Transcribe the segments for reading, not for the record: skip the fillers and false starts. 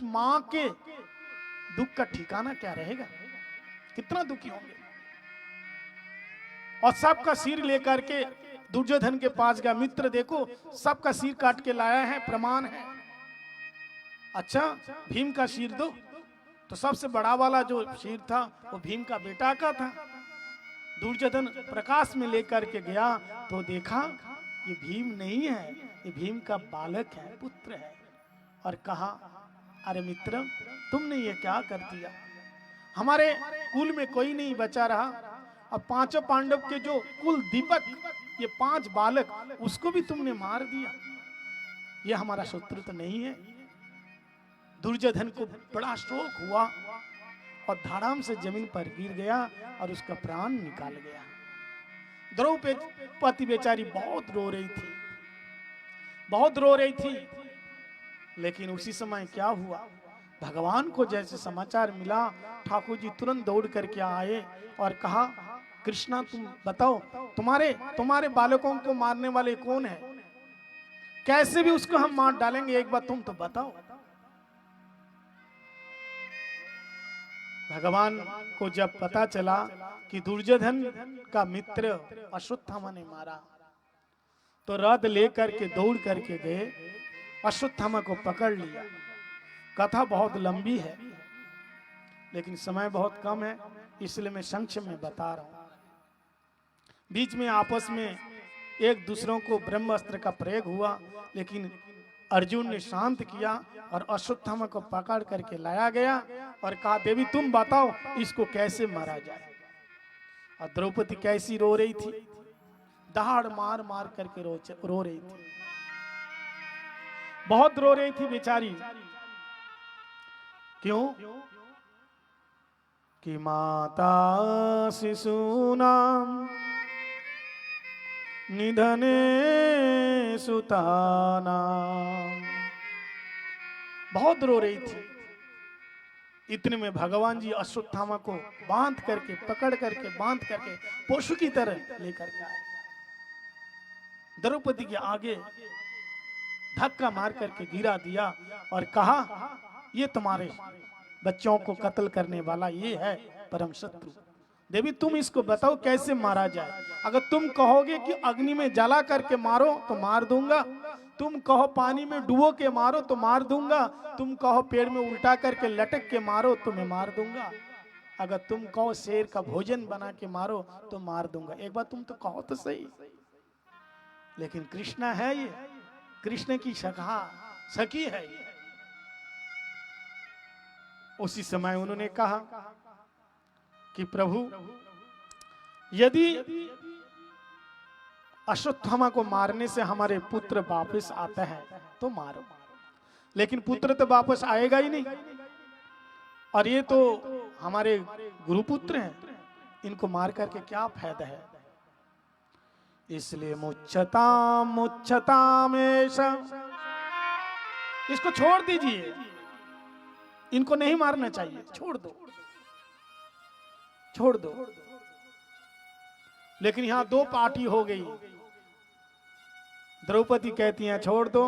उस मां के दुख का ठिकाना क्या रहेगा, कितना दुखी होंगे। और सबका सिर लेकर के दुर्योधन के पास गया, मित्र देखो सबका सिर काट के लाया है, प्रमाण है। अच्छा भीम का सिर दो, तो सबसे बड़ा वाला जो सिर था वो भीम का बेटा का था। दुर्योधन प्रकाश में लेकर के गया तो देखा ये भीम नहीं है, ये भीम का बालक है, पुत्र है। और कहा अरे मित्र तुमने ये क्या कर दिया, हमारे कुल में कोई नहीं बचा रहा, और पांचों पांडव के जो कुल दीपक ये 5 बालक उसको भी तुमने मार दिया, ये हमारा शत्रु तो नहीं है। दुर्योधन को बड़ा शोक हुआ और धड़ाम से जमीन पर गिर गया और उसका प्राण निकाल गया। द्रौपदी बेचारी बहुत रो रही थी, बहुत रो रही थी। लेकिन उसी समय क्या हुआ, भगवान को जैसे समाचार मिला, ठाकुर जी तुरंत दौड़ करके आए और कहा कृष्णा तुम बताओ तुम्हारे बालकों को मारने वाले कौन है, कैसे भी उसको हम मार डालेंगे, एक बार तुम तो बताओ। भगवान को जब पता चला कि दुर्योधन का मित्र अश्वत्थामा ने मारा, तो रथ लेकर के दौड़ करके गए, अश्वत्थामा को पकड़ लिया। कथा बहुत लंबी है लेकिन समय बहुत कम है, इसलिए मैं संक्षेप में बता रहा हूं। बीच में आपस में एक दूसरों को ब्रह्मास्त्र का प्रयोग हुआ, लेकिन अर्जुन ने शांत किया और अश्वत्थामा को पकड़ करके लाया गया और कहा देवी तुम बताओ इसको कैसे मारा जाए। और द्रौपदी कैसी रो रही थी, दहाड़ मार मार करके रो रही थी, बहुत रो रही थी बेचारी। क्यों कि माता शिशूनाम निधने सुताना, बहुत रो रही थी। इतने में भगवान जी अश्वत्थामा को बांध करके पकड़ करके बांध करके पशु की तरह लेकर के आए, द्रौपदी के आगे धक्का मार करके गिरा दिया और कहा ये तुम्हारे बच्चों को कत्ल करने वाला ये है परम शत्रु, देवी तुम इसको बताओ कैसे मारा जाए। अगर तुम कहोगे कि अग्नि में जला करके मारो तो मार दूंगा, तुम कहो पानी में डुबो के मारो तो मार दूंगा, तुम कहो पेड़ में उल्टा करके लटक के मारो तो मैं मार दूंगा, अगर तुम कहो शेर का भोजन बना के मारो तो मार दूंगा, एक बार तुम तो कहो तो सही। लेकिन कृष्णा है ये, कृष्ण की सखी है ये। उसी समय उन्होंने कहा कि प्रभु यदि अश्वत्थामा को मारने से हमारे पुत्र वापस आता है तो मारो, लेकिन पुत्र तो वापस आएगा ही नहीं, और ये तो हमारे गुरुपुत्र हैं, इनको मार करके क्या फायदा है। इसलिए मुच्छताम इसको छोड़ दीजिए, इनको नहीं मारना चाहिए, छोड़ दो छोड़ दो। लेकिन यहां 2 पार्टी हो गई, द्रौपदी कहती हैं छोड़ दो,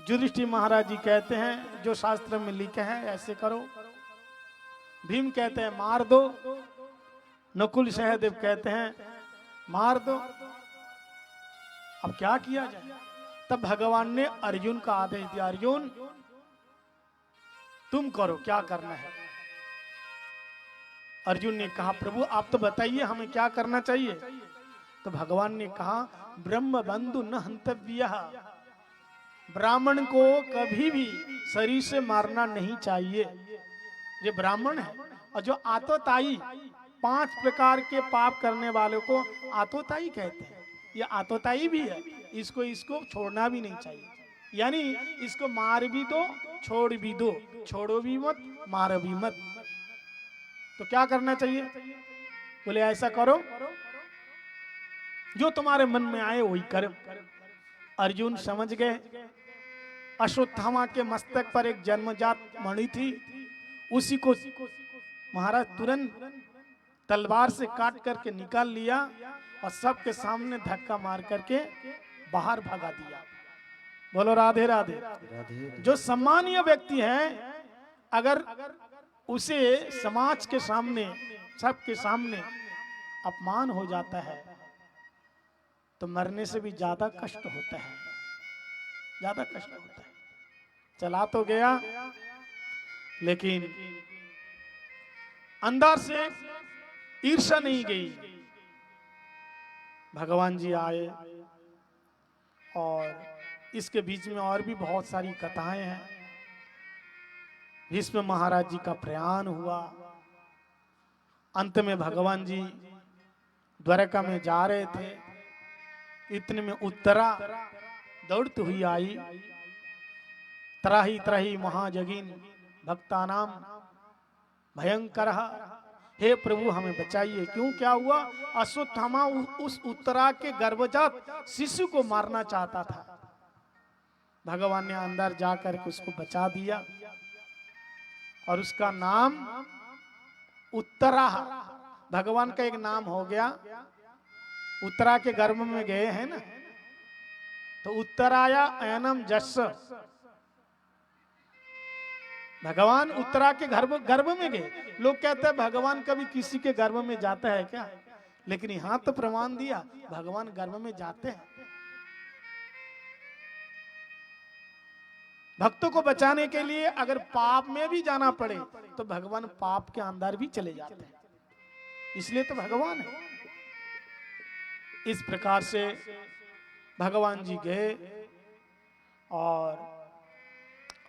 युधिष्ठिर महाराज जी कहते हैं जो शास्त्र में लिखे हैं ऐसे करो, भीम कहते हैं मार दो, नकुल सहदेव कहते हैं मार दो। अब क्या किया जाए, तब भगवान ने अर्जुन का आदेश दिया, अर्जुन तुम करो क्या करना है। अर्जुन ने कहा प्रभु आप तो बताइए हमें क्या करना चाहिए। तो भगवान ने कहा ब्रह्म बंधु न हंतव्यः, ब्राह्मण को कभी भी शरीर से मारना नहीं चाहिए। ये ब्राह्मण है, और जो आतोताई 5 प्रकार के पाप करने वालों को आतोताई कहते हैं, ये आतोताई भी है, इसको छोड़ना भी नहीं चाहिए, यानी इसको मार भी दो छोड़ भी दो, छोड़ो भी मत मारो भी मत। तो क्या करना चाहिए, बोले ऐसा करो जो तुम्हारे मन में आए वही करो। अर्जुन समझ गए, अश्वत्थामा के मस्तक पर एक जन्मजात मणि थी, उसी को महाराज तुरंत तलवार से काट करके निकाल लिया और सबके सामने धक्का मार करके बाहर भगा दिया। बोलो राधे राधे। राधे। जो सम्मानीय व्यक्ति है, अगर उसे समाज के सामने, सबके सामने अपमान हो जाता है तो मरने से भी ज्यादा कष्ट होता है, ज्यादा कष्ट होता है। चला तो गया, लेकिन अंदर से ईर्ष्या नहीं गई। भगवान जी आए और इसके बीच में और भी बहुत सारी कथाएं हैं। भीष्म महाराज जी का प्रयाण हुआ, अंत में भगवान जी द्वारका में जा रहे थे, इतने में उत्तरा दौड़ती हुई आई। त्राही त्राही महाजगिन भक्तानाम भयंकर, हे प्रभु हमें बचाइए। क्यों, क्या हुआ? अश्वत्थामा उस उत्तरा के गर्भजात शिशु को मारना चाहता था। भगवान ने अंदर जाकर के उसको बचा दिया और उसका नाम उत्तरा, भगवान का एक नाम हो गया। उत्तरा के गर्भ में गए हैं ना, तो उत्तराया अयनम जस्स, भगवान उत्तरा के गर्भ में गए। लोग कहते हैं भगवान कभी किसी के गर्भ में जाता है क्या? लेकिन यहां तो प्रमाण दिया भगवान गर्भ में जाते हैं। भक्तों को बचाने के लिए अगर पाप में भी जाना पड़े तो भगवान पाप के अंदर भी चले जाते हैं, इसलिए तो भगवान है। इस प्रकार से भगवान जी गए और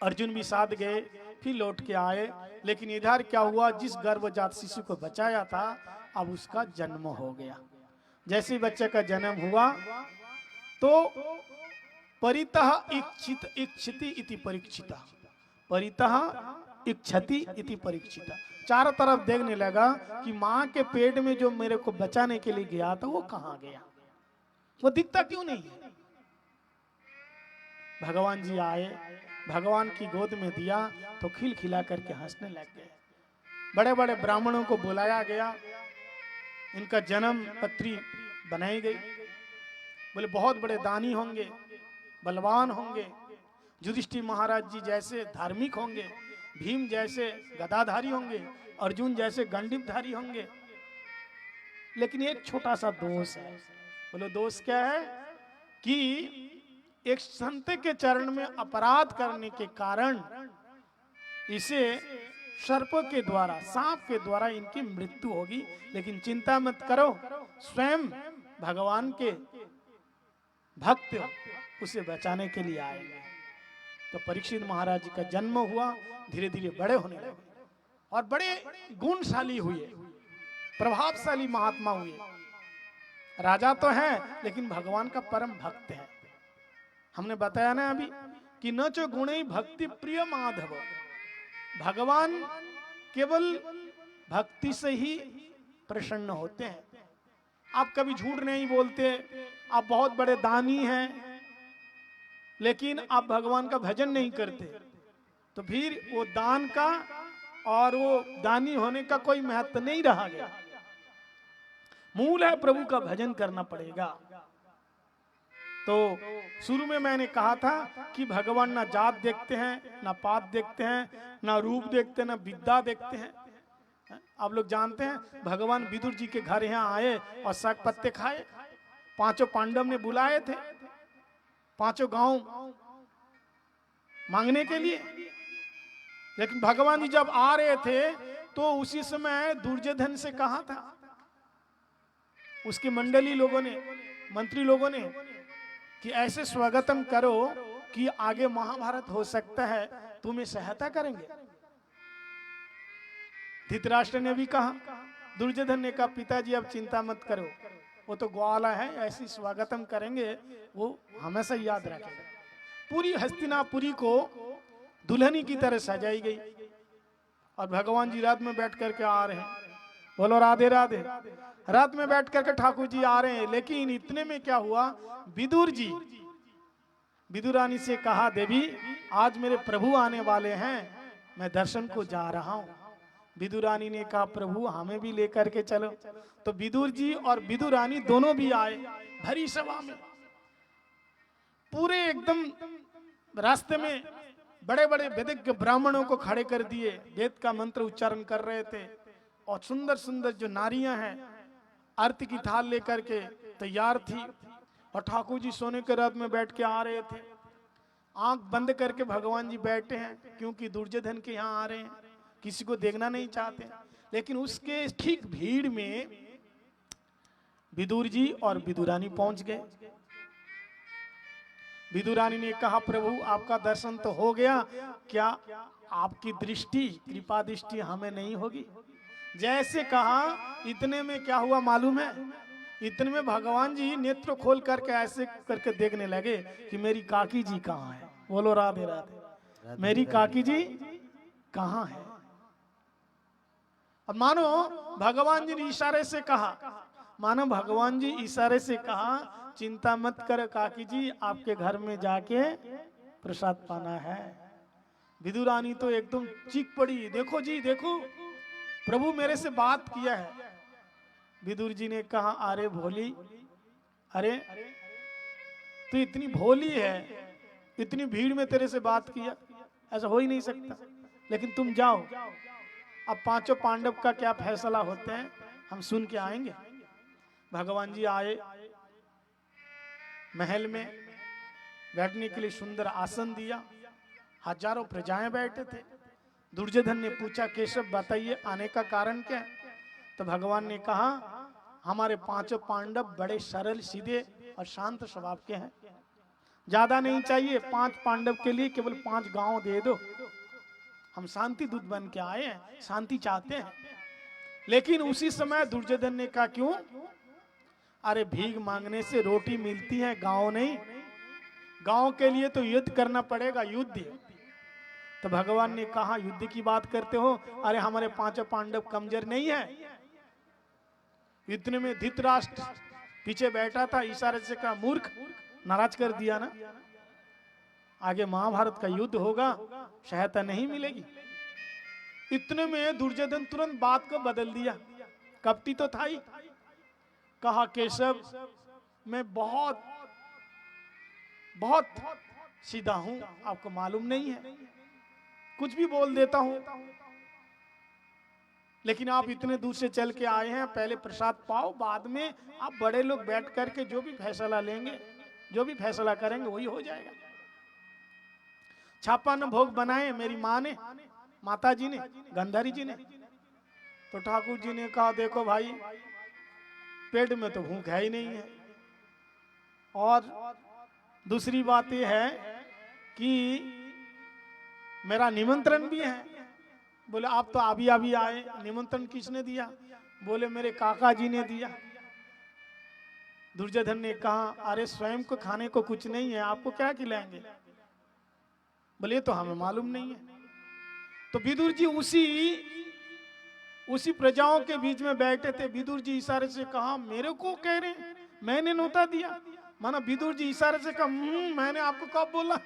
अर्जुन भी साथ गए, फिर लौट के आए। लेकिन इधर क्या हुआ, जिस गर्भजात शिशु को बचाया था अब उसका जन्म हो गया। जैसे बच्चे का जन्म हुआ तो परितः इच्छति इति परीक्षिता, परितः इच्छति इति परीक्षिता, चारों तरफ देखने लगा कि माँ के पेट में जो मेरे को बचाने के लिए गया था वो कहाँ गया, वो दिखता क्यों नहीं है। भगवान जी आए, भगवान की गोद में दिया तो खिलखिला करके हंसने लग गए। बड़े बड़े ब्राह्मणों को बुलाया गया, इनका जन्म पत्री बनाई गई। बोले बहुत बड़े दानी होंगे, बलवान होंगे, युधिष्ठिर महाराज जी जैसे धार्मिक होंगे, भीम जैसे गदाधारी होंगे, अर्जुन जैसे गंडीवधारी होंगे। लेकिन एक छोटा सा दोष है। बोलो दोष क्या है? कि एक संत के चरण में अपराध करने के कारण इसे सर्प के द्वारा, सांप के द्वारा इनकी मृत्यु होगी। लेकिन चिंता मत करो, स्वयं भगवान के भक्त उसे बचाने के लिए आएंगे। तो परीक्षित महाराज जी का जन्म हुआ, धीरे धीरे बड़े होने लगे और बड़े गुणशाली हुए, प्रभावशाली महात्मा हुए। राजा तो है लेकिन भगवान का परम भक्त है। हमने बताया ना अभी कि न चो गुणे भक्ति प्रिय माधव, भगवान केवल भक्ति से ही प्रसन्न होते हैं। आप कभी झूठ नहीं बोलते, आप बहुत बड़े दानी हैं लेकिन आप भगवान का भजन नहीं करते, तो फिर वो दान का और वो दानी होने का कोई महत्व नहीं रहा गया। मूल है प्रभु का भजन करना पड़ेगा। तो शुरू में मैंने कहा था कि भगवान ना जात देखते हैं, ना पात देखते हैं, ना रूप देखते हैं, ना विद्या देखते हैं। आप लोग जानते हैं भगवान विदुर जी के घर यहाँ आए और साग पत्ते खाए। पांचों पांडव ने बुलाए थे, पांचों गांव मांगने के लिए। लेकिन भगवान जी जब आ रहे थे तो उसी समय दुर्योधन से कहा था, उसके मंडली लोगों ने, मंत्री लोगों ने, कि ऐसे स्वागतम करो कि आगे महाभारत हो सकता है, तुम्हें सहायता करेंगे। धृतराष्ट्र ने भी कहा, दुर्योधन ने कहा पिताजी अब चिंता मत करो, वो तो ग्वाला है, ऐसी स्वागतम करेंगे, वो हमेशा याद रखेगा। पूरी हस्तिनापुरी को दुल्हनी की तरह सजाई गई और भगवान जी रात में बैठ करके आ रहे हैं। बोलो राधे राधे। रात में बैठ करके ठाकुर जी आ रहे हैं। लेकिन इतने में क्या हुआ, विदुर जी, विदुरानी से कहा देवी आज मेरे प्रभु आने वाले हैं, मैं दर्शन को जा रहा हूं। विदुरानी ने कहा प्रभु हमें भी लेकर के चलो। तो विदुर जी और विदुरानी दोनों भी आए भरी सभा में, पूरे एकदम रास्ते में बड़े बड़े वैदिक ब्राह्मणों को खड़े कर दिए, वेद का मंत्र उच्चारण कर रहे थे, और सुंदर सुंदर जो नारियां हैं आरती की थाल लेकर के तैयार थी, और ठाकुर जी सोने के रथ में बैठ के आ रहे थे। आंख बंद करके भगवान जी बैठे हैं, क्योंकि दुर्योधन के यहाँ आ रहे हैं, किसी को देखना नहीं चाहते। लेकिन उसके ठीक भीड़ में विदुर जी और विदुरानी पहुंच गए। विदुरानी ने कहा, प्रभु आपका दर्शन तो हो गया, क्या आपकी दृष्टि, कृपा दृष्टि हमें नहीं होगी? जैसे कहा, इतने में क्या हुआ मालूम है? इतने में भगवान जी नेत्र खोल करके ऐसे करके देखने लगे कि मेरी काकी जी कहाँ है। बोलो राधे राधे। मेरी काकी जी कहाँ है? अब मानो भगवान जी ने इशारे से कहा, मानो भगवान जी इशारे से कहा, चिंता मत कर काकी जी, आपके घर में जाके प्रसाद पाना है। विदुरानी तो एकदम चीख पड़ी, देखो जी देखो, प्रभु मेरे से बात किया है। विदुर जी ने कहा, अरे भोली, अरे तू इतनी भोली है, इतनी भीड़ में तेरे से बात किया, ऐसा हो ही नहीं सकता। लेकिन तुम जाओ, अब पांचों पांडव का क्या फैसला होते हैं हम सुन के आएंगे। भगवान जी आए, महल में बैठने के लिए सुंदर आसन दिया, हजारों प्रजाएं बैठे थे। दुर्योधन ने पूछा, केशव बताइए आने का कारण क्या है? तो भगवान ने कहा, हमारे पांचों पांडव बड़े सरल सीधे और शांत स्वभाव के हैं, ज्यादा नहीं चाहिए, 5 पांडव के लिए केवल 5 गांव दे दो। हम शांति दूत बन के आए हैं, शांति चाहते हैं। लेकिन उसी समय दुर्योधन ने कहा, क्यों? अरे भीख मांगने से रोटी मिलती है, गांव नहीं। गांव के लिए तो युद्ध करना पड़ेगा, युद्ध। तो भगवान ने कहा, युद्ध की बात करते हो? अरे हमारे पांचों पांडव कमजोर नहीं है। इतने में धृतराष्ट्र पीछे बैठा था, इशारे से कहा, मूर्ख, नाराज कर दिया ना। आगे महाभारत का युद्ध होगा, सहायता नहीं मिलेगी। इतने में दुर्योधन तुरंत बात को बदल दिया, कपटी तो था ही। कहा, केशव मैं बहुत बहुत सीधा हूं, आपको मालूम नहीं है, कुछ भी बोल देता हूं। लेकिन आप इतने दूर से चल के आए हैं, पहले प्रसाद पाओ, बाद में आप बड़े लोग बैठ करके जो भी फैसला लेंगे, जो भी फैसला करेंगे वही हो जाएगा। छापान भोग बनाए मेरी माँ ने, माता जी ने, गंधारी जी ने। तो ठाकुर जी ने कहा, देखो भाई, पेट में तो भूख है ही नहीं है, और दूसरी बात यह है कि मेरा निमंत्रण भी है। बोले, आप तो अभी अभी आए, निमंत्रण किसने दिया? बोले, मेरे काका जी ने दिया। दुर्योधन ने कहा, अरे स्वयं को खाने को कुछ नहीं है, आपको क्या खिलाएंगे? बोले, तो हमें मालूम नहीं है। तो विदुर जी उसी प्रजाओं के बीच में बैठे थे। विदुर जी इशारे से कहा, मेरे को कह रहे हैं, मैंने नोता दिया? माना विदुर जी इशारे से कहा, मैंने आपको कब बोला?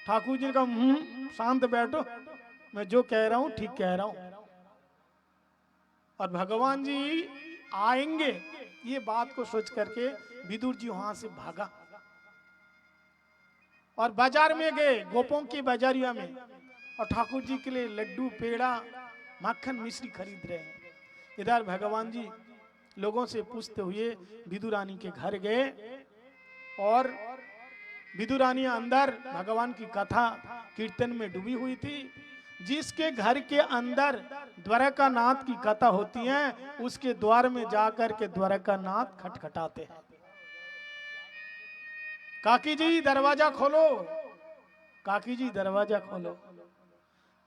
ठाकुर जी ने कहा, शांत बैठो, मैं जो कह रहा हूं ठीक कह रहा हूं। और भगवान जी आएंगे, ये बात को सोच करके विदुर जी वहां से भागा और बाजार में गए, गोपों की बाजारिया में, और ठाकुर जी के लिए लड्डू, पेड़ा, माखन, मिश्री खरीद रहे हैं। इधर भगवान जी लोगों से पूछते हुए विदुरानी के घर गए, और विदुरानी अंदर भगवान की कथा कीर्तन में डूबी हुई थी। जिसके घर के अंदर द्वारकानाथ की कथा होती है, उसके द्वार में जाकर के द्वारकानाथ खटखटाते हैं, काकी जी दरवाजा खोलो, काकी जी दरवाजा खोलो।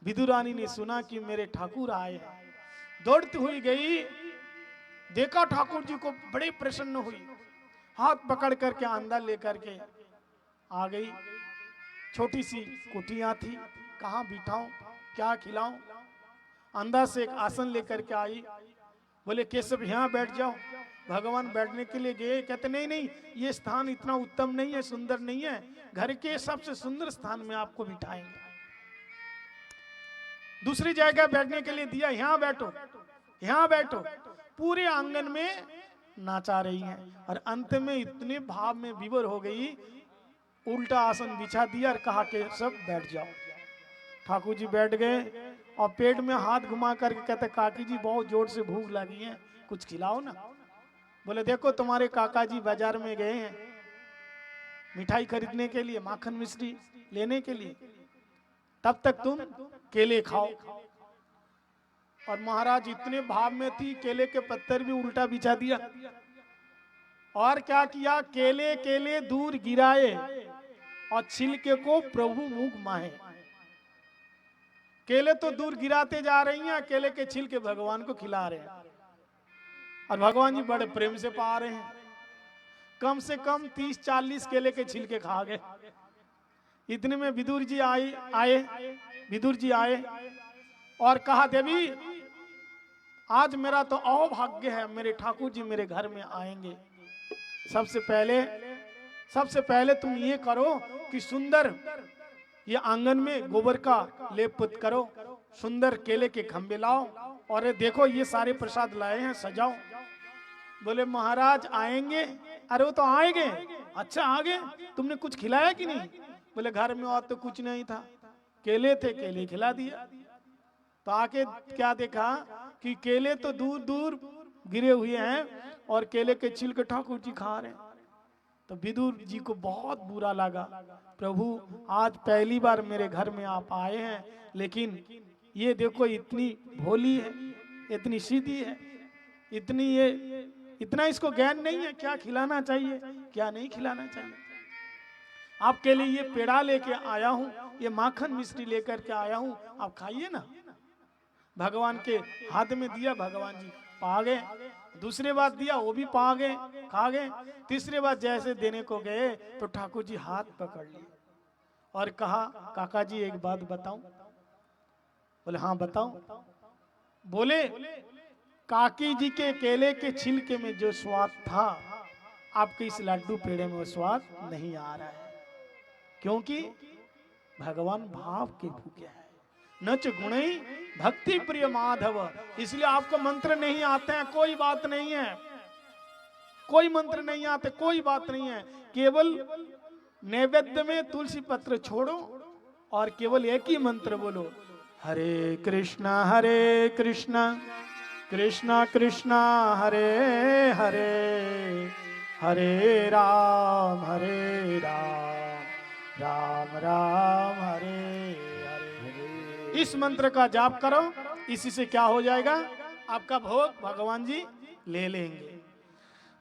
विदुरानी ने सुना कि मेरे ठाकुर आए हैं, दौड़ती हुई गई, देखा ठाकुर जी को, बड़े प्रसन्न हुई, हाथ पकड़ करके अंदर लेकर के आ गई। छोटी सी कुटिया थी, कहाँ बिठाऊं, क्या खिलाऊं? अंदर से एक आसन लेकर के आई। बोले, केशव यहाँ बैठ जाओ। भगवान बैठने के लिए गए, कहते नहीं नहीं, ये स्थान इतना उत्तम नहीं है, सुंदर नहीं है, घर के सबसे सुंदर स्थान में आपको बिठाएंगे। दूसरी जगह बैठने के लिए दिया, यहाँ बैठो, यहाँ बैठो। पूरे आंगन में नाचा रही हैं, और अंत में इतने भाव में विभोर हो गई उल्टा आसन बिछा दिया और कहा कि सब बैठ जाओ। ठाकुर जी बैठ गए और पेट में हाथ घुमा करके कहते काकी जी बहुत जोर से भूख लगी है, कुछ खिलाओ ना। बोले देखो तुम्हारे काका जी बाजार में गए हैं मिठाई खरीदने के लिए, माखन मिश्री लेने के लिए, तब तक तुम केले खाओ। और महाराज इतने भाव में थी, केले के पत्थर भी उल्टा बिछा दिया और क्या किया, केले केले दूर गिराए और छिलके को प्रभु मुख माहे। केले तो दूर गिराते जा रही हैं, केले के छिलके भगवान को खिला रहे हैं और भगवान जी बड़े प्रेम से पा रहे हैं। कम से कम 30-40 केले के छिलके खा गए। इतने में विदुर जी आए और कहा देवी आज मेरा तो अभाग्य है, मेरे ठाकुर जी मेरे घर में आएंगे। सबसे पहले तुम ये करो कि सुंदर ये आंगन में गोबर का लेप करो, सुंदर केले के खंबे लाओ और ये देखो ये सारे प्रसाद लाए हैं, सजाओ। बोले महाराज आएंगे? अरे वो तो आएंगे। अच्छा आ गए, तुमने कुछ खिलाया कि नहीं? बोले घर में और तो कुछ नहीं था, केले थे, केले खिला दिया। तो आके क्या देखा कि केले तो दूर दूर गिरे हुए हैं और केले के छिलके ठाकुर जी खा रहे हैं। तो विदुर जी को बहुत बुरा लगा, प्रभु आज पहली बार मेरे घर में आप आए हैं, लेकिन ये देखो इतनी भोली है, इतनी सीधी है, इतना इसको ज्ञान नहीं है क्या खिलाना चाहिए क्या नहीं खिलाना चाहिए। आपके लिए ये पेड़ा लेके आया हूं, ये माखन मिश्री लेकर के आया हूं, आप खाइए ना। भगवान के हाथ में दिया, भगवान जी पा गए। दूसरे बार दिया, वो भी पा गए, खा गए। तीसरे बार जैसे देने को गए तो ठाकुर जी हाथ पकड़ लिए और कहा काका जी एक बात बताऊं? बोले हाँ बताओ। बोले काकी जी के केले के छिलके में जो स्वाद था, आपके इस लड्डू पेड़े में वो स्वाद नहीं आ रहा है, क्योंकि भगवान भाव के भूखे हैं। नच गुणई भक्ति प्रिय माधव, इसलिए आपको मंत्र नहीं आते हैं, कोई बात नहीं है, कोई मंत्र नहीं आते, कोई बात नहीं है। केवल नैवेद्य में तुलसी पत्र छोड़ो और केवल एक ही मंत्र बोलो, हरे कृष्णा कृष्णा कृष्णा हरे हरे, हरे राम राम राम हरे हरे। इस मंत्र का जाप करो, इसी से क्या हो जाएगा, आपका भोग भगवान जी ले लेंगे।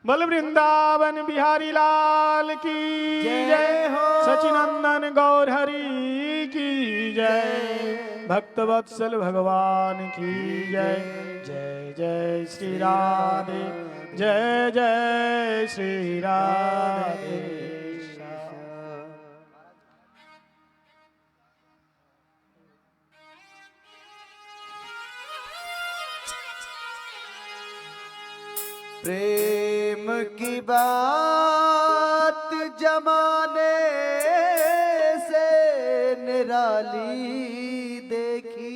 बल वृंदावन बिहारी लाल की जय हो, सचिनंदन गौर हरि की जय, भक्त वत्सल भगवान की जय। जय जय श्री राधे, जय जय श्री राधे। प्रेम की बात जमाने से निराली देखी,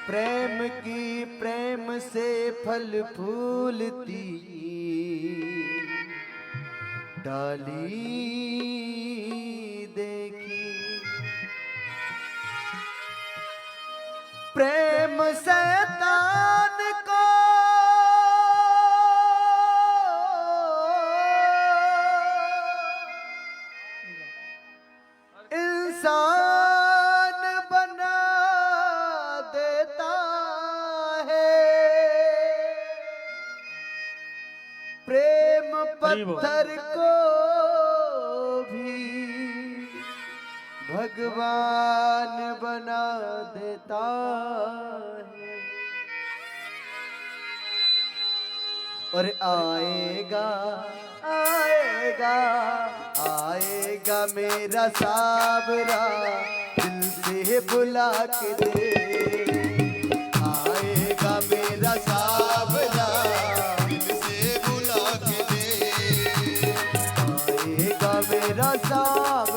प्रेम से फल फूलती डाली देखी, प्रेम शैतान को इंसान बना देता है, प्रेम पत्थर को भी भगवान बना देता है। और आएगा आएगा आएगा मेरा सावरा, दिल से बुला के दे, आएगा मेरा सावरा, दिल से बुला के दे, आएगा मेरा सावरा,